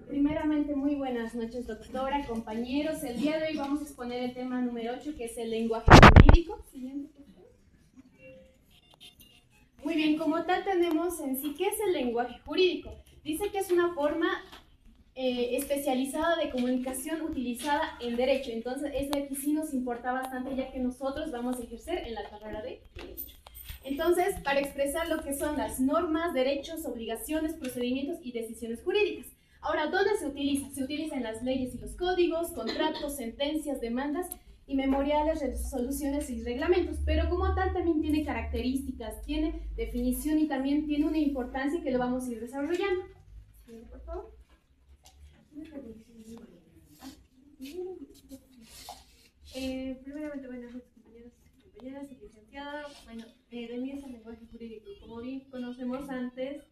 Primeramente, muy buenas noches, doctora, compañeros. El día de hoy vamos a exponer el tema número 8, que es el lenguaje jurídico. Siguiente, por favor. Muy bien, como tal tenemos en sí, ¿qué es el lenguaje jurídico? Dice que es una forma especializada de comunicación utilizada en derecho. Entonces, eso aquí sí nos importa bastante, ya que nosotros vamos a ejercer en la carrera de derecho. Entonces, para expresar lo que son las normas, derechos, obligaciones, procedimientos y decisiones jurídicas. Ahora, ¿dónde se utiliza? Se utiliza en las leyes y los códigos, contratos, sentencias, demandas y memoriales, resoluciones y reglamentos, pero como tal también tiene características, tiene definición y también tiene una importancia que lo vamos a ir desarrollando. Por favor. Primeramente, buenas noches, compañeros y compañeras y licenciada. Bueno, de mí es el lenguaje jurídico. Como bien conocemos antes,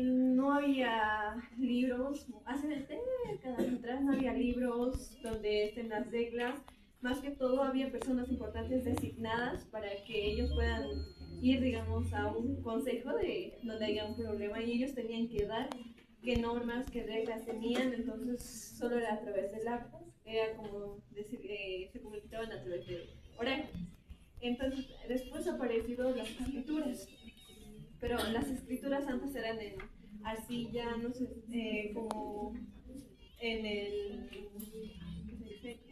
no había libros, hace décadas atrás no había libros donde estén las reglas. Más que todo había personas importantes designadas para que ellos puedan ir, digamos, a un consejo de donde haya un problema y ellos tenían que dar qué normas, qué reglas tenían. Entonces solo era a través del acta, era como decir, se comunicaban a través de oráculos. Entonces después han aparecido las escrituras, pero las escrituras antes eran en arcilla, no sé, como en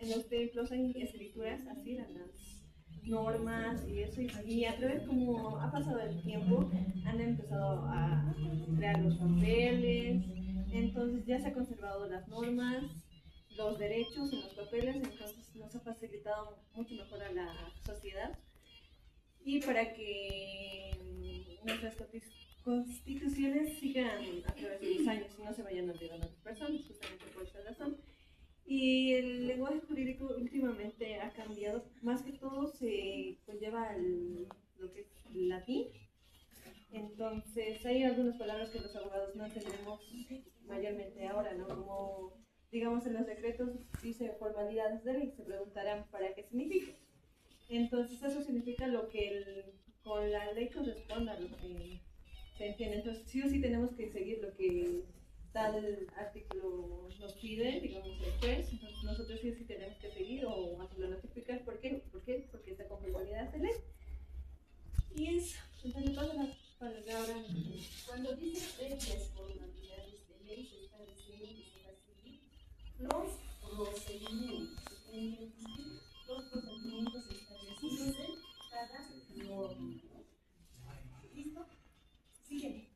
los templos hay escrituras, así eran las normas y eso, y a través como ha pasado el tiempo han empezado a crear los papeles. Entonces ya se han conservado las normas, los derechos en los papeles, entonces nos ha facilitado mucho mejor a la sociedad, y para que nuestras constituciones sigan a través de los años y no se vayan olvidando las personas, justamente por esta razón. Y el lenguaje jurídico últimamente ha cambiado, más que todo se conlleva lo que es el latín. Entonces hay algunas palabras que los abogados no entendemos mayormente ahora, ¿no? Como, digamos, en los decretos dice formalidades de ley, se preguntarán para qué significa. Entonces eso significa lo que con la ley corresponda a lo que se entiende. Entonces sí o sí tenemos que seguir lo que tal artículo nos pide, digamos, el juez. Entonces nosotros sí o sí tenemos que seguir o hacerlo notificar. ¿Por qué? Porque está con formalidades de ley. Y eso, entonces pasa la palabra ahora. Cuando dice previas formalidades de ley, se está diciendo que se va a seguir los procedimientos. Los procedimientos establecidos en cada norma. ¿Listo? Sigue.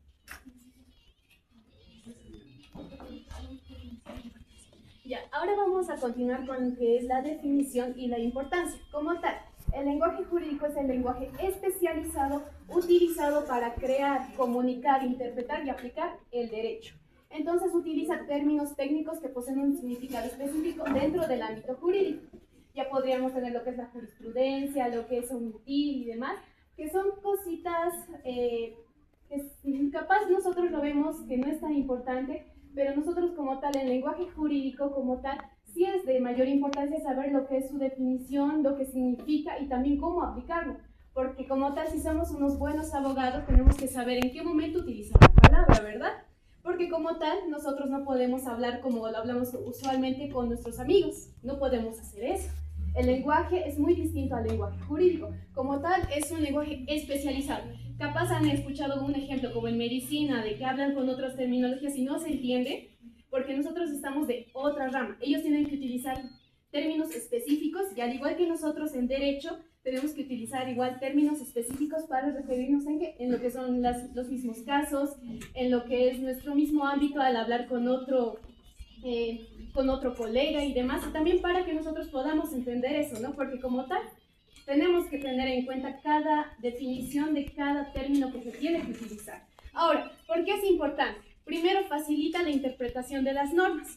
Ya, ahora vamos a continuar con lo que es la definición y la importancia. Como tal, el lenguaje jurídico es el lenguaje especializado utilizado para crear, comunicar, interpretar y aplicar el derecho. Entonces utiliza términos técnicos que poseen un significado específico dentro del ámbito jurídico. Ya podríamos tener lo que es la jurisprudencia, lo que es omitir y demás, que son cositas que capaz nosotros lo vemos que no es tan importante, pero nosotros como tal, el lenguaje jurídico como tal, sí es de mayor importancia saber lo que es su definición, lo que significa y también cómo aplicarlo. Porque como tal, si somos unos buenos abogados, tenemos que saber en qué momento utilizar la palabra, ¿verdad? Porque como tal, nosotros no podemos hablar como lo hablamos usualmente con nuestros amigos. No podemos hacer eso. El lenguaje es muy distinto al lenguaje jurídico. Como tal, es un lenguaje especializado. Capaz han escuchado un ejemplo como en medicina, de que hablan con otras terminologías y no se entiende, porque nosotros estamos de otra rama. Ellos tienen que utilizar términos específicos y al igual que nosotros en derecho, tenemos que utilizar igual términos específicos para referirnos en lo que son los mismos casos, en lo que es nuestro mismo ámbito al hablar con otro colega y demás, y también para que nosotros podamos entender eso, ¿no? Porque como tal, tenemos que tener en cuenta cada definición de cada término que se tiene que utilizar. Ahora, ¿por qué es importante? Primero, facilita la interpretación de las normas,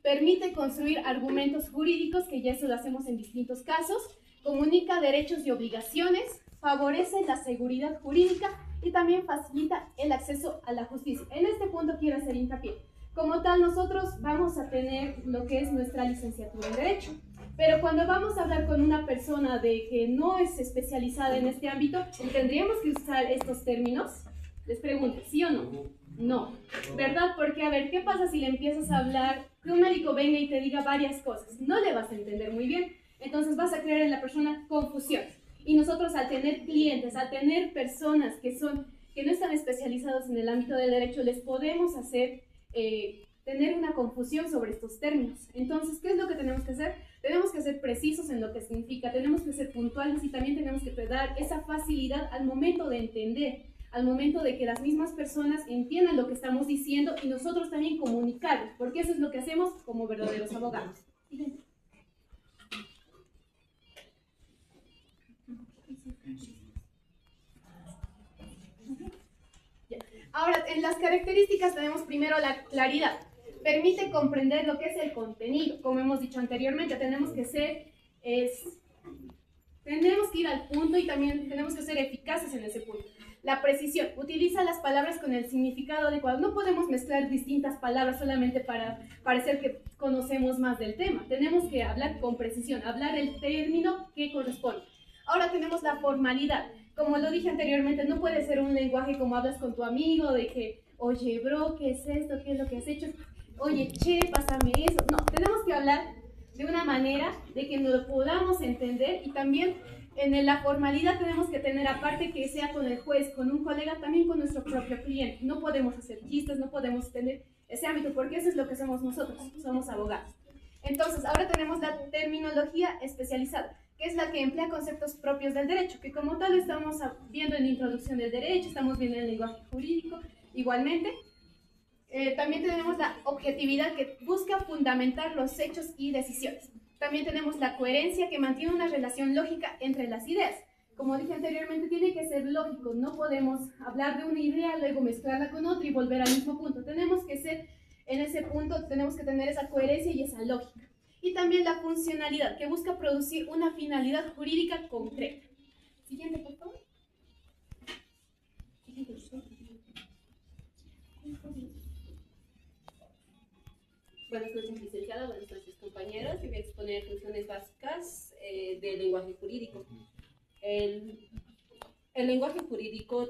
permite construir argumentos jurídicos, que ya eso lo hacemos en distintos casos, comunica derechos y obligaciones, favorece la seguridad jurídica y también facilita el acceso a la justicia. En este punto quiero hacer hincapié. Como tal, nosotros vamos a tener lo que es nuestra licenciatura en Derecho, pero cuando vamos a hablar con una persona de que no es especializada en este ámbito, ¿tendríamos que usar estos términos? Les pregunto, ¿sí o no? No, ¿verdad? Porque a ver, ¿qué pasa si le empiezas a hablar, que un médico venga y te diga varias cosas? No le vas a entender muy bien, entonces vas a crear en la persona confusión. Y nosotros al tener clientes, al tener personas que no están especializados en el ámbito del derecho, les podemos hacer tener una confusión sobre estos términos. Entonces, ¿qué es lo que tenemos que hacer? Tenemos que ser precisos en lo que significa, tenemos que ser puntuales y también tenemos que dar esa facilidad al momento de entender, al momento de que las mismas personas entiendan lo que estamos diciendo y nosotros también comunicarlo, porque eso es lo que hacemos como verdaderos abogados. Ahora, en las características tenemos primero la claridad. Permite comprender lo que es el contenido. Como hemos dicho anteriormente, tenemos que ir al punto y también tenemos que ser eficaces en ese punto. La precisión. Utiliza las palabras con el significado adecuado. No podemos mezclar distintas palabras solamente para parecer que conocemos más del tema. Tenemos que hablar con precisión, hablar el término que corresponde. Ahora tenemos la formalidad. Como lo dije anteriormente, no puede ser un lenguaje como hablas con tu amigo, de que, oye, bro, ¿qué es esto? ¿Qué es lo que has hecho? Oye, che, pásame eso. No, tenemos que hablar de una manera de que nos lo podamos entender y también en la formalidad tenemos que tener, aparte que sea con el juez, con un colega, también con nuestro propio cliente. No podemos hacer chistes, no podemos tener ese ámbito, porque eso es lo que somos nosotros, somos abogados. Entonces, ahora tenemos la terminología especializada, que es la que emplea conceptos propios del derecho, que como tal estamos viendo en la introducción del derecho, estamos viendo en el lenguaje jurídico, igualmente. También tenemos la objetividad, que busca fundamentar los hechos y decisiones. También tenemos la coherencia, que mantiene una relación lógica entre las ideas. Como dije anteriormente, tiene que ser lógico, no podemos hablar de una idea, luego mezclarla con otra y volver al mismo punto. Tenemos que ser, en ese punto, tenemos que tener esa coherencia y esa lógica. Y también la funcionalidad, que busca producir una finalidad jurídica concreta. Siguiente, por favor. Siguiente, por favor. Buenas noches, licenciada. Buenas noches, compañeros. Yo voy a exponer funciones básicas del lenguaje jurídico. El lenguaje jurídico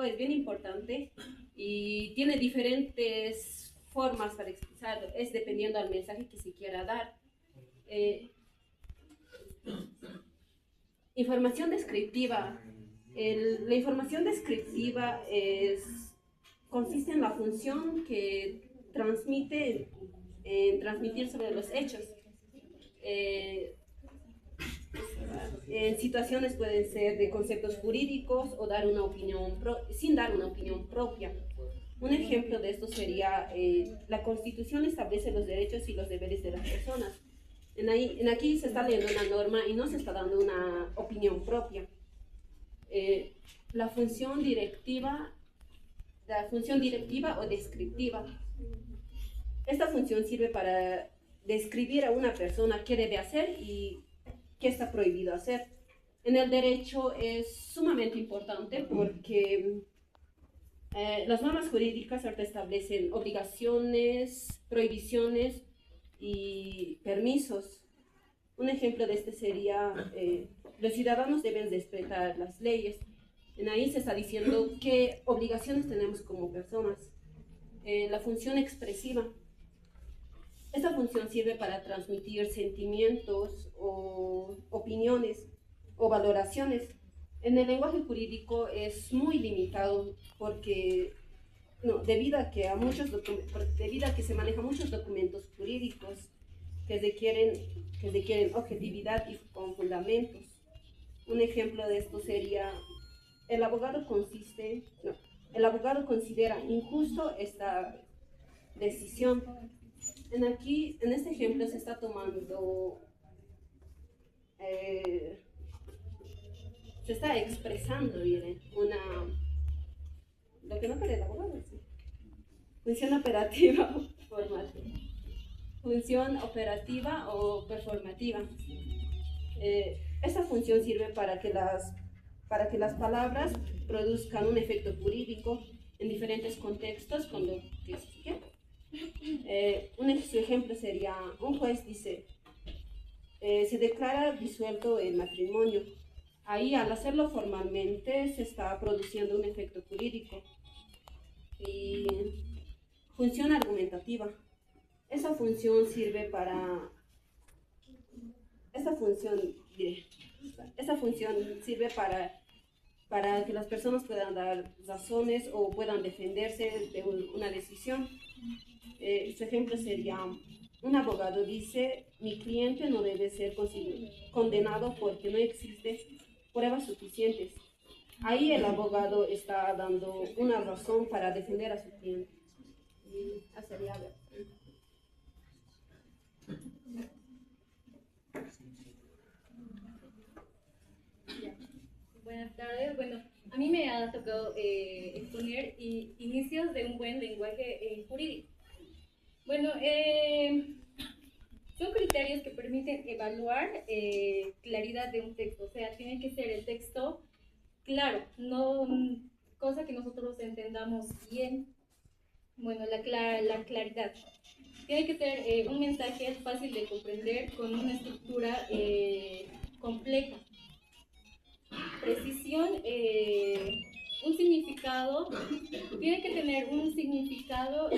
es bien importante y tiene diferentes formas para expresarlo. Es dependiendo del mensaje que se quiera dar. Información descriptiva. La información descriptiva consiste en la función que transmite en transmitir sobre los hechos. En situaciones pueden ser de conceptos jurídicos o dar una opinión sin dar una opinión propia. Un ejemplo de esto sería la Constitución establece los derechos y los deberes de las personas. Aquí se está leyendo una norma y no se está dando una opinión propia. La función directiva o descriptiva. Esta función sirve para describir a una persona qué debe hacer y qué está prohibido hacer. En el derecho es sumamente importante porque las normas jurídicas ahorita establecen obligaciones, prohibiciones y permisos. Un ejemplo de este sería los ciudadanos deben respetar las leyes. En ahí se está diciendo qué obligaciones tenemos como personas. La función expresiva. Esta función sirve para transmitir sentimientos o opiniones o valoraciones. En el lenguaje jurídico es muy limitado porque debido a que se manejan muchos documentos jurídicos que requieren objetividad y con fundamentos. Un ejemplo de esto sería el abogado considera injusto esta decisión. En este ejemplo se está tomando, se está expresando, miren, lo que no quiere el abogado, ¿sí? Función operativa o performativa. Esta función sirve para que las palabras produzcan un efecto jurídico en diferentes contextos con lo que se quiera. Un ejemplo sería, un juez dice, se declara disuelto el matrimonio. Ahí, al hacerlo formalmente, se está produciendo un efecto jurídico y función argumentativa. Esa función sirve para... Esa función sirve para que las personas puedan dar razones o puedan defenderse de una decisión. Su ejemplo sería, un abogado dice, mi cliente no debe ser condenado porque no existen pruebas suficientes. Ahí el abogado está dando una razón para defender a su cliente. Y sería ver. Buenas tardes. Bueno, a mí me ha tocado exponer inicios de un buen lenguaje jurídico. Bueno, son criterios que permiten evaluar claridad de un texto. O sea, tiene que ser el texto claro, no cosa que nosotros entendamos bien. Bueno, la claridad. Tiene que ser un mensaje fácil de comprender con una estructura compleja. Precisión, un significado, tiene que tener un significado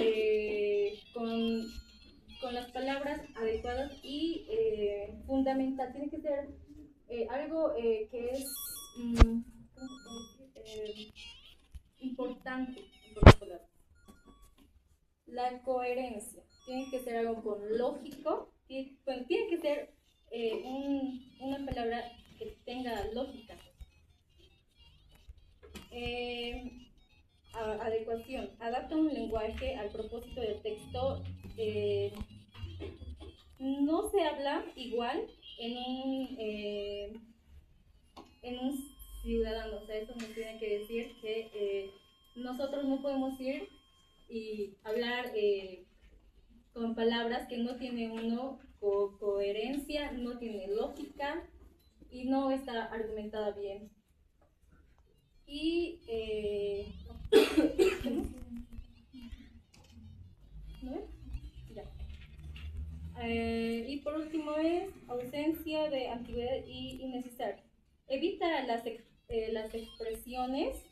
con las palabras adecuadas y fundamental. Tiene que ser algo que es importante, en pocas palabras. La coherencia, tiene que ser algo con lógico, tiene que ser una palabra que tenga lógica. Adecuación, adapta un lenguaje al propósito del texto. No se habla igual en un ciudadano, o sea, eso nos tiene que decir que nosotros no podemos ir y hablar con palabras que no tienen coherencia, no tiene lógica y no está argumentada bien. Y ¿no? Y por último es ausencia de ambigüedad y innecesario. Evita las expresiones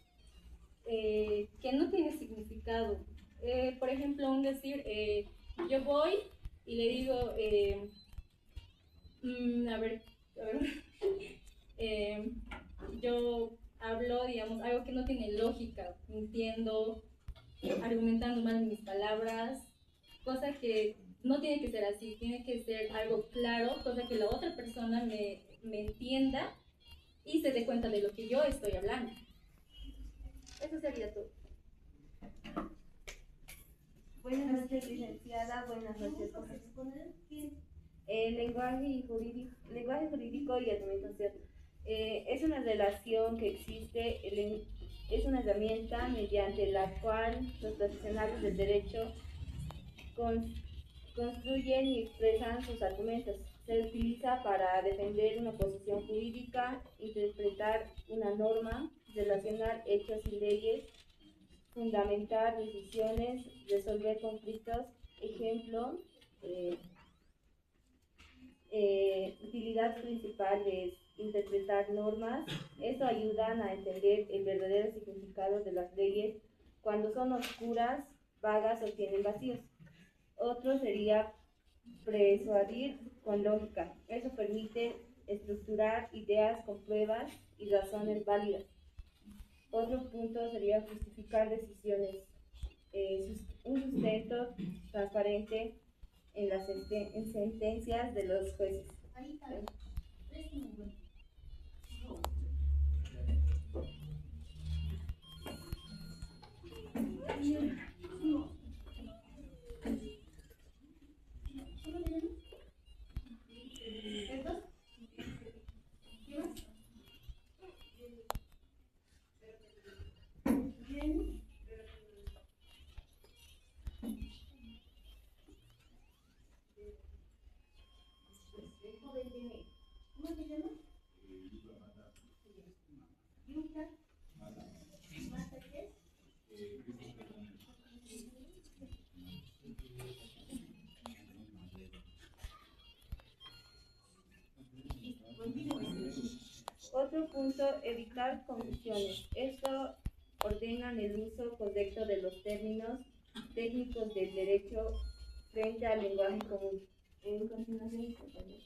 que no tienen significado. Por ejemplo, un decir, yo voy y le digo, yo hablo, digamos, algo que no tiene lógica, mintiendo, argumentando mal mis palabras, cosa que no tiene que ser así, tiene que ser algo claro, cosa que la otra persona me entienda y se dé cuenta de lo que yo estoy hablando. Eso sería todo. Buenas noches, licenciada. Buenas noches, profesor. Lenguaje jurídico y argumentación. Es una relación que existe, es una herramienta mediante la cual los profesionales del derecho construyen y expresan sus argumentos. Se utiliza para defender una posición jurídica, interpretar una norma, relacionar hechos y leyes, fundamentar decisiones, resolver conflictos. Ejemplo, utilidad principal es interpretar normas. Eso ayuda a entender el verdadero significado de las leyes cuando son oscuras, vagas o tienen vacíos. Otro sería persuadir con lógica. Eso permite estructurar ideas con pruebas y razones válidas. Otro punto sería justificar decisiones. Un sustento transparente en las sentencias de los jueces. ¿Cómo se llama? Yuca. ¿Mata qué? Otro punto punto, evitar confusiones. Esto ordenan el uso correcto de los términos técnicos del derecho frente al lenguaje común. En continuación, compañero.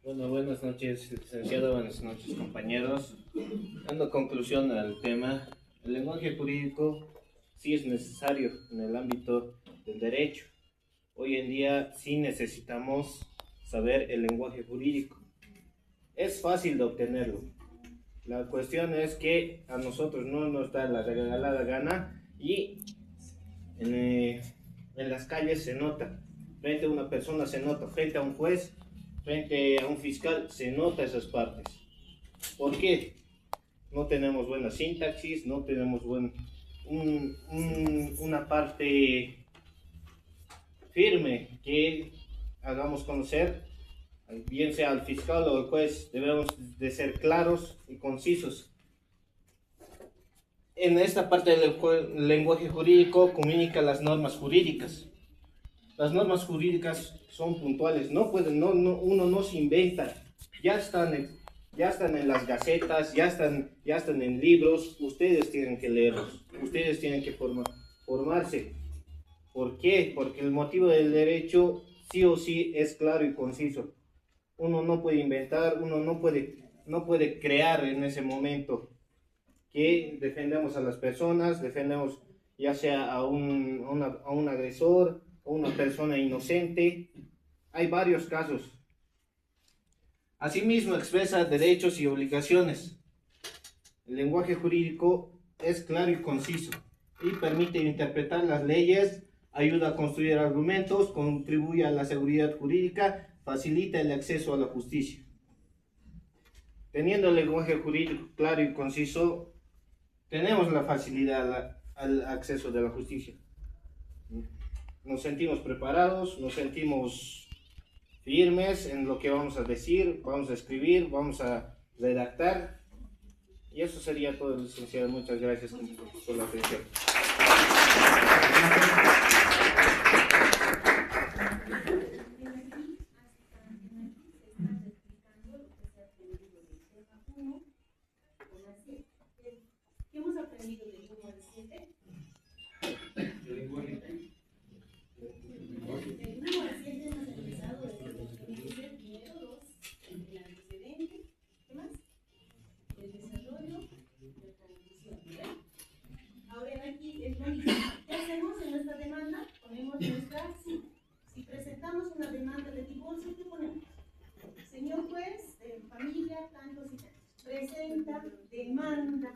Bueno, buenas noches, licenciado, buenas noches, compañeros. Dando conclusión al tema, el lenguaje jurídico sí es necesario en el ámbito del derecho. Hoy en día sí necesitamos saber el lenguaje jurídico. Es fácil de obtenerlo. La cuestión es que a nosotros no nos da la regalada gana y en las calles se nota. Frente a una persona se nota, frente a un juez, frente a un fiscal, se nota esas partes. ¿Por qué? No tenemos buena sintaxis, no tenemos una parte firme que hagamos conocer, bien sea al fiscal o al juez. Debemos de ser claros y concisos. En esta parte del lenguaje jurídico comunica las normas jurídicas. Las normas jurídicas son puntuales, uno no se inventa, ya están en las gacetas, ya están en libros. Ustedes tienen que leerlos, ustedes tienen que formarse. ¿Por qué? Porque el motivo del derecho sí o sí es claro y conciso. Uno no puede inventar, uno no puede crear en ese momento. Que defendemos a las personas, defendemos ya sea a un agresor o una persona inocente. Hay varios casos. Asimismo expresa derechos y obligaciones. El lenguaje jurídico es claro y conciso y permite interpretar las leyes, ayuda a construir argumentos, contribuye a la seguridad jurídica, facilita el acceso a la justicia. Teniendo el lenguaje jurídico claro y conciso, tenemos la facilidad al acceso de la justicia. Nos sentimos preparados, nos sentimos firmes en lo que vamos a decir, vamos a escribir, vamos a redactar. Y eso sería todo, licenciado. Muchas gracias por la atención. ¿Qué hemos aprendido del 1 al 7? El 1 al 7 hemos empezado desde el primero, 2, el antecedente, ¿qué más? El desarrollo y la conclusión, ¿verdad? Ahora aquí es lo mismo. ¿Qué hacemos en nuestra demanda? Ponemos nuestra, si presentamos una demanda de divorcio, ¿qué ponemos? Señor juez, de familia, tantos y tantos, presenta demanda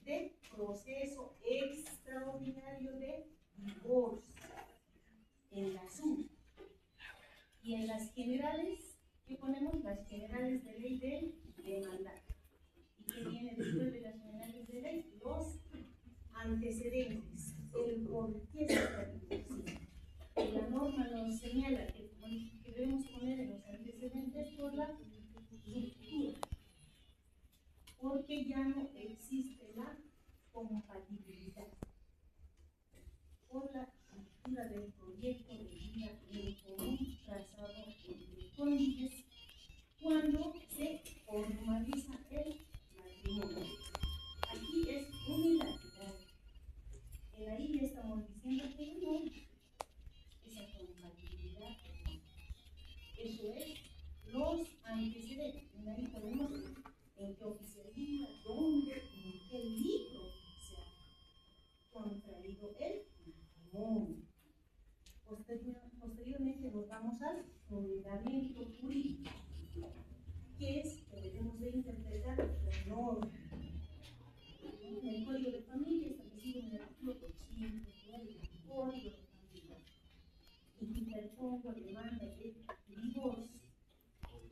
de proceso extraordinario de divorcio en la suma. Y en las generales, ¿qué ponemos? Las generales de ley del demandante. ¿Y qué viene después de las generales de ley? Los antecedentes, el por qué se está divorciando. Y la norma nos señala que debemos poner en los antecedentes por la ruptura, porque ya no existe la compatibilidad, por la ruptura del proyecto de vida en común trazado entre cónyuges cuando se formaliza el matrimonio. Aquí es unilateral. En la ya estamos diciendo que no, esa compatibilidad, eso es los antecedentes. En ahí ponemos en qué oficialía, dónde, en qué libro se ha contraído el matrimonio. Posteriormente nos vamos al fundamento jurídico, que es que debemos de interpretar la norma. En el Código de Familia establecido en el artículo 209 del Código de Familia, y que interpongo demanda de divorcio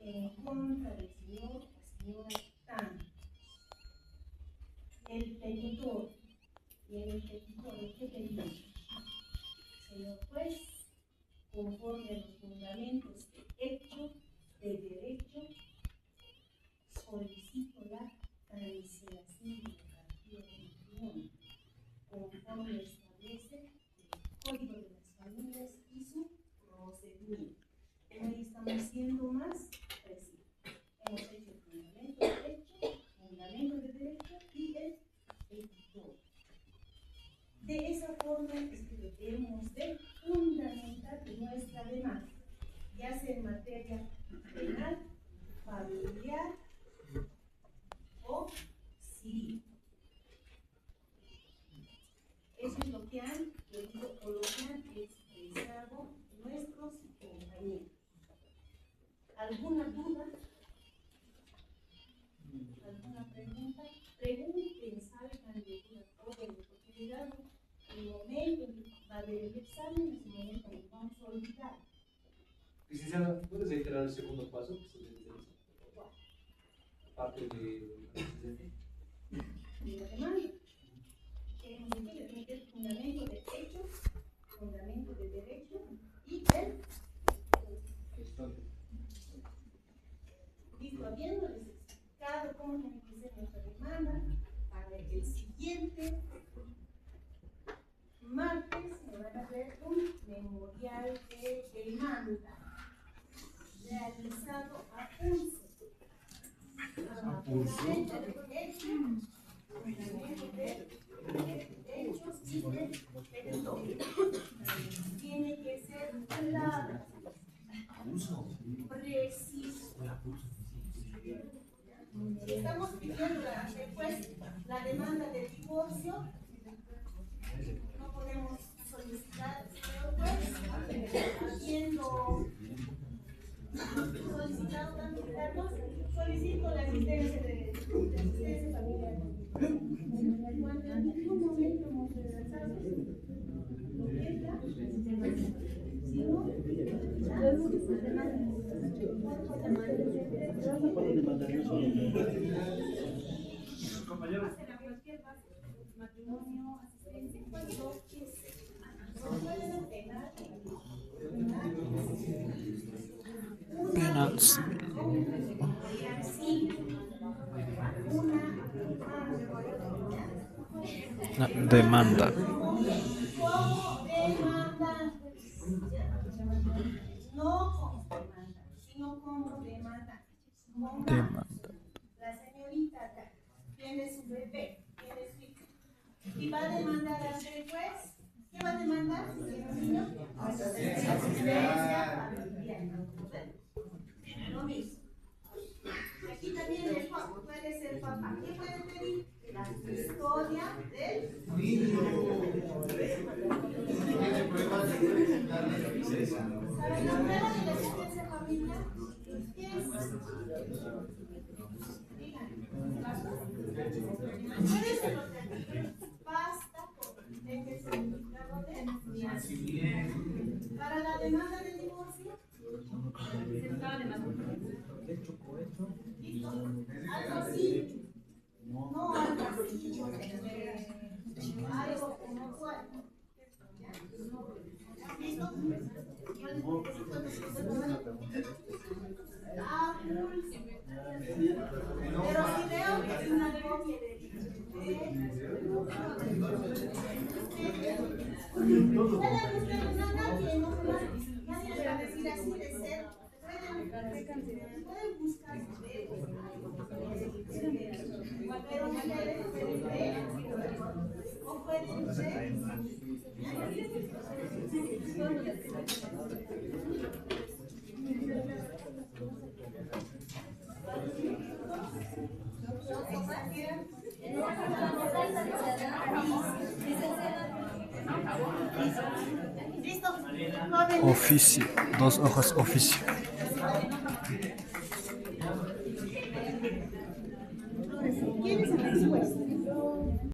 en contra del señor o señora Tan, el petitor. Y en el petitor, ¿qué pedimos? Señor juez, conforme a los fundamentos de hecho, de derecho, solicito la cancelación de la partida de matrimonio, conforme establece el Código de las Familias y su procedimiento. Hoy estamos siendo más ¿Alguna duda? ¿Alguna pregunta? Pregunten, salgan de una joven oportunidad. El momento en que va a haber el examen es el momento en que vamos a olvidar. Licenciada, ¿puedes reiterar el segundo paso que se realiza? Aparte de De la demanda. Tenemos que meter fundamento de hechos, fundamento de derecho y el listo, habiéndoles explicado cómo tiene que ser nuestra demanda, para el siguiente martes me van a hacer un memorial de demanda realizado a pulso. Fundamento de hechos, fundamento de hechos y de delito. Tiene que ser claro, preciso. Si estamos pidiendo después la demanda de divorcio, no podemos solicitar, señor juez, habiendo solicitado tantos cargos, solicito la asistencia de asistencia familiar. Cuando en un momento hemos redactado, lo que es la si no, compañeros. matrimonio, asistencia, cuando pueden penar Penal civil. Demanda. como demanda, no como demanda, sino como demanda. Demanda. La señorita acá tiene su bebé, tiene su hijo, y va a demandar al juez. ¿Qué va a demandar? Niño, asistencia familiar. Lo mismo. Aquí también el papá puede ser papá. ¿Qué puede pedir? La custodia del niño. ¿Saben la prueba de la asistencia familiar? ¿Qué es? Puede ser los basta con el certificado de nacimiento. Para la demanda de divorcio, certificado de matrimonio. ¿Listo? Algo así. No algo así, algo como cual. ¿Listo? Yo necesito pero si veo que es una copia de nadie les va a decir así de ser. Pueden buscar pero pueden ver o pueden ver. Oficio. 2 hojas oficio.